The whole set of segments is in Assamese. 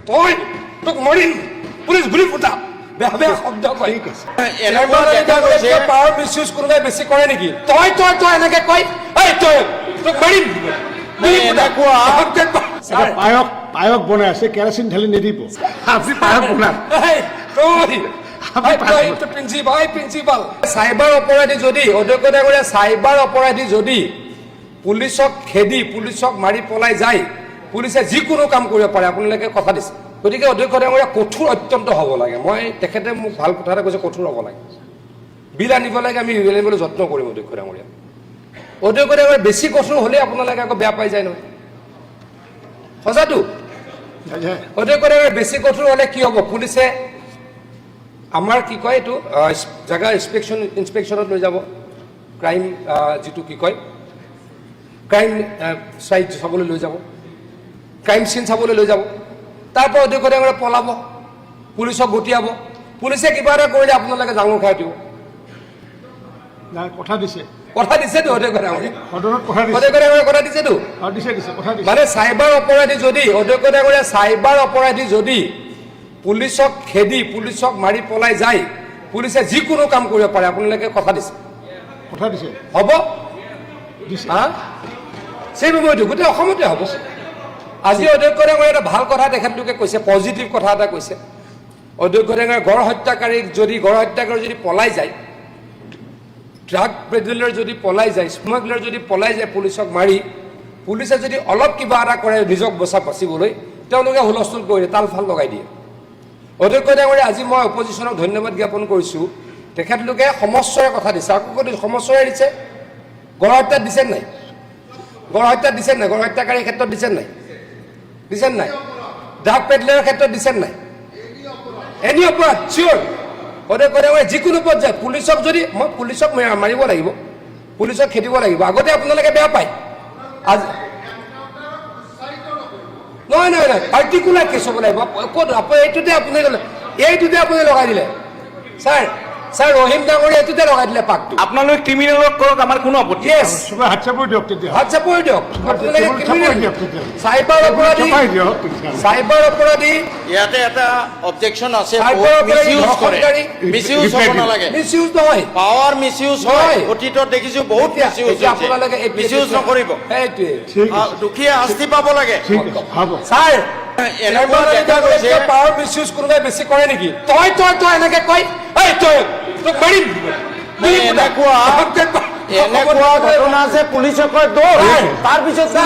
তই তোক মৰিম পুলিচ গুলি ফুটা বেয়া বেয়া শব্দ কয় পাৱাৰ মিছ ইউজ কোনোবাই বেছি কৰে নেকি তই তই তই এনেকে কয় এই তই তোক মাৰিম পায়স পায়স বনাই আছে কেৰাচিন ঢালি নিদিব আপুনি পায়স বনাম প্ৰিন্সিপাল চাইবাৰ অপৰাধী যদি অধ্যক্ষ ডাঙৰীয়া চাইবাৰ অপৰাধী যদি পুলিচক খেদি পুলিচক মাৰি পলাই যায় পুলিচে যিকোনো কাম কৰিব পাৰে আপোনালোকে কথা দিছে গতিকে অধ্যক্ষ ডাঙৰীয়া কঠোৰ অত্যন্ত হ'ব লাগে মই তেখেতে মোক ভাল কথা এটা কৈছে কঠোৰ হ'ব লাগে বিল আনিব লাগে আমি বিল আনিবলৈ যত্ন কৰিম অধ্যক্ষ ডাঙৰীয়া বেছি কঠোৰ হ'লে আপোনালোকে আকৌ বেয়া পাই যায় নহয় সঁচাটো অধ্যক্ষ ডাঙৰীয়া বেছি কঠোৰ হ'লে কি হ'ব পুলিচে আমাৰ কি কয় এইটো জেগা ইনস্পেকশ্যনত লৈ যাব ক্ৰাইম যিটো কি কয় ক্ৰাইম চাইট চাবলৈ লৈ যাব ক্ৰাইম চিন চাবলৈ লৈ যাব তাৰপৰা অধ্যক্ষ ডাঙৰীয়া পলাব পুলিচক গতিয়াব পুলিচে কিবা এটা কৰিলে আপোনালোকে ডাঙৰ খাই দিব কথা দিছে অধ্যক্ষ ডাঙৰীয়া কথা দিছেতো দিছে মানে চাইবাৰ অপৰাধী যদি অধ্যক্ষ ডাঙৰীয়া চাইবাৰ অপৰাধী যদি পুলিচক খেদি পুলিচক মাৰি পলাই যায় পুলিচে যিকোনো কাম কৰিব পাৰে আপোনালোকে কথা দিছে হ'ব সেই সময়টো গোটেই অসমতে হ'ব আজি অধ্যক্ষ ডাঙৰীয়া এটা ভাল কথা তেখেতলোকে কৈছে পজিটিভ কথা এটা কৈছে অধ্যক্ষ ডাঙৰীয়া গড় হত্যাকাৰী যদি পলাই যায় ড্ৰাগ পেডলাৰ যদি পলাই যায় স্মাগলাৰ যদি পলাই যায় পুলিচক মাৰি পুলিচে যদি অলপ কিবা এটা কৰে নিজক বাচিবলৈ তেওঁলোকে হুলস্থুল কৰি তাল ফাল লগাই দিয়ে অধ্যক্ষ ডাঙৰীয়া আজি মই অপজিশ্যনক ধন্যবাদ জ্ঞাপন কৰিছোঁ তেখেতলোকে সমস্যাৰ কথা দিছে আকৌ সমস্যাৰে দিছে গড় হত্যাত দিছে নাই গড় হত্যাকাৰীৰ ক্ষেত্ৰত দিছে নাই ড্ৰাগ পেডলাৰৰ ক্ষেত্ৰত দিছে নাই এনি অপৰাধ চিয়'ৰ অধ্যক্ষ ডাঙৰীয়া যিকোনো পৰ্যায়ত পুলিচক যদি মই পুলিচক মাৰিব লাগিব পুলিচক খেদিব লাগিব আগতে আপোনালোকে বেয়া পায় আজি নহয় পাৰ্টিকুলাৰ কেছ হ'ব লাগিব ক'ত এইটোতে আপুনি লগাই দিলে ছাৰ ৰহিম ডাঙৰীয়া এইটোতে লগাই দিলে পাকটো আপোনালোকে ক্ৰিমিনেলত কৰক আমাৰ কোনো আপত্তি হোৱাটছএপৰ দিয়ক চাইবাৰ অপৰাধী ইয়াতে এটা অবজেকশ্যন আছে মিছইউজ হ'ব নালাগে মিছইউজ নহয় পাৱাৰ মিছইউজ হয় অতীতত দেখিছো বহুত আপোনালোকে মিছইউজ নকৰিব সেইটোৱে দুখীয়া শাস্তি পাব লাগে ছাৰ পাৱাৰ মিছইউজ কোনোবাই বেছি কৰে নেকি তই তই তই এনেকে কয় এই তই তোক মাৰিম এনেকুৱা ঘটনা আছে পুলিচে কয় দৌৰ তাৰপিছত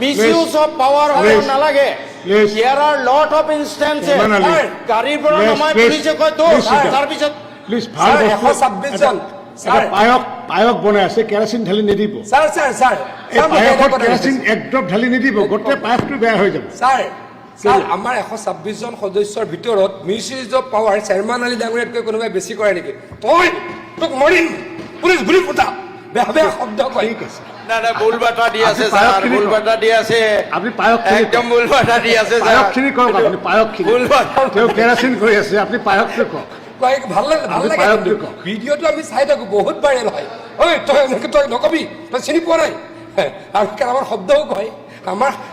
মিছইউজ অফ পাৱাৰ হ'ব নালাগে Here are lot of instances গাড়ীৰ পৰা নমাই পুলিচে কয় দৌৰ তাৰপিছত পায়স বনাই আছে কেৰাচিন ঢালি নিদিব পায়সত কেৰাচিন একদম ঢালি নিদিব গোটেই পায়সটো বেয়া হৈ যাব আমাৰ 126 জন সদস্যৰ ভিতৰত মিছইউজ অফ পাৱাৰ চেয়াৰমেন আলী ডাঙৰীয়াতকৈ কোনোবাই বেছি কৰে নেকি তই তোক মৰিম পুলিচ গুলি ফুটা বেয়া বেয়া শব্দ কয় ভুল বাৰ্তা দি আছে আপুনি পায়স একদম ভুল বাৰ্তা দি আছে পায়সখিনি কওক আপুনি পায়সখিনি তেওঁ কেৰাচিন কৰি আছে আপুনি পায়সটো কওক ভাল লাগে ভিডিঅ'টো আমি চাই থাকো বহুত ভাইৰেল হয় ঐ তই এনেকে তই নকবি তই চিনি পোৱা নাই আৰু আমাৰ শব্দও কয়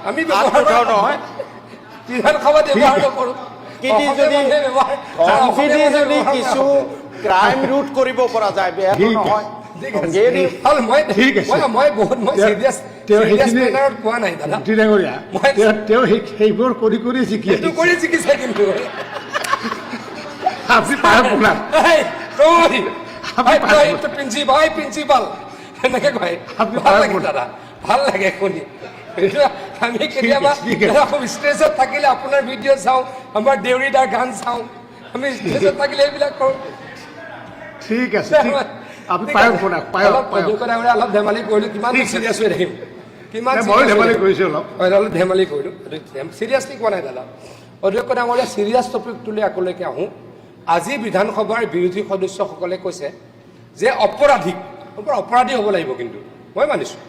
আমি ব্যৱহাৰ নহয় বিধানসভাত ব্যৱহাৰ নকৰো যদি কিছু ক্ৰাইম ৰোধ কৰিব পৰা যায় বেয়া নহয় তেওঁ সেইবোৰ কৰি শিকিছে কিন্তু আপনি পায়স বনাম প্ৰিন্সিপাল এনেকে কয় ভাল লাগে শুনি আমি কেতিয়াবা ষ্টেজত থাকিলে আপোনাৰ ভিডিঅ' চাওঁ আমাৰ দেউৰীদাৰ গান চাওঁ আমি ষ্টেজত থাকিলে এইবিলাক কৰোঁ ঠিক আছে অলপ ধেমালি কৰিলোঁ কিমান চিৰিয়াছ হৈ থাকিম অলপ ধেমালি কৰিলোঁ চিৰিয়াছলি কোৱা নাই দাদা অধ্যক্ষ ডাঙৰীয়া চিৰিয়াছ টপিক তুলি আকলৈকে আহোঁ আজি বিধানসভাৰ বিৰোধী সদস্যসকলে কৈছে যে অপৰাধী হ'ব লাগিব কিন্তু মই মানিছোঁ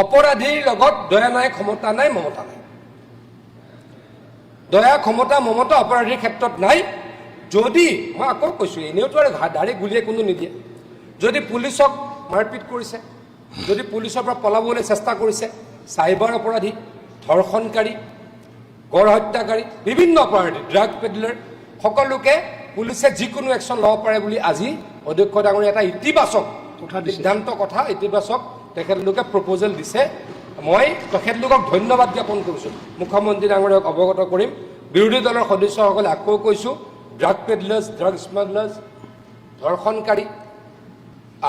অপৰাধীৰ লগত দয়া নাই ক্ষমতা নাই মমতা নাই দয়া ক্ষমতা মমতা অপৰাধীৰ ক্ষেত্ৰত নাই যদি মই আকৌ কৈছোঁ এনেওতো আৰু দাড়ি গুলিয়ে কোনো নিদিয়ে যদি পুলিচক মাৰপিট কৰিছে যদি পুলিচৰ পৰা পলাবলৈ চেষ্টা কৰিছে চাইবাৰ অপৰাধী ধৰ্ষণকাৰী গড় হত্যাকাৰী বিভিন্ন অপৰাধী ড্ৰাগ পেডলাৰ সকলোকে পুলিচে যিকোনো একশ্যন ল'ব পাৰে বুলি আজি অধ্যক্ষ ডাঙৰীয়া এটা ইতিবাচক সিদ্ধান্ত কথা ইতিবাচক তেখেতলোকে প্ৰপ'জেল দিছে মই তেখেতলোকক ধন্যবাদ জ্ঞাপন কৰিছোঁ মুখ্যমন্ত্ৰী ডাঙৰীয়াক অৱগত কৰিম বিৰোধী দলৰ সদস্যসকলে আকৌ কৈছোঁ ড্ৰাগ পেডলাৰ্ছ ড্ৰাগ স্মাগলাৰ্ছ ধৰ্ষণকাৰী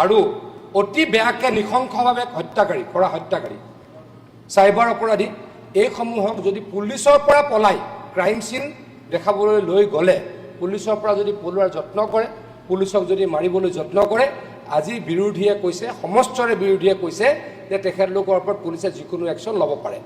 আৰু অতি বেয়াকৈ নৃশংসভাৱে হত্যাকাৰী চাইবাৰ অপৰাধী এইসমূহক যদি পুলিচৰ পৰা পলাই ক্ৰাইম চিন দেখাবলৈ লৈ গ'লে পুলিচৰ পৰা যদি পলোৱাৰ যত্ন কৰে পুলিচক যদি মাৰিবলৈ যত্ন কৰে আজি বিৰোধীয়ে কৈছে সমস্তৰে বিৰোধীয়ে কৈছে যে তেখেতলোকৰ ওপৰত পুলিচে যিকোনো একশ্যন ল'ব পাৰে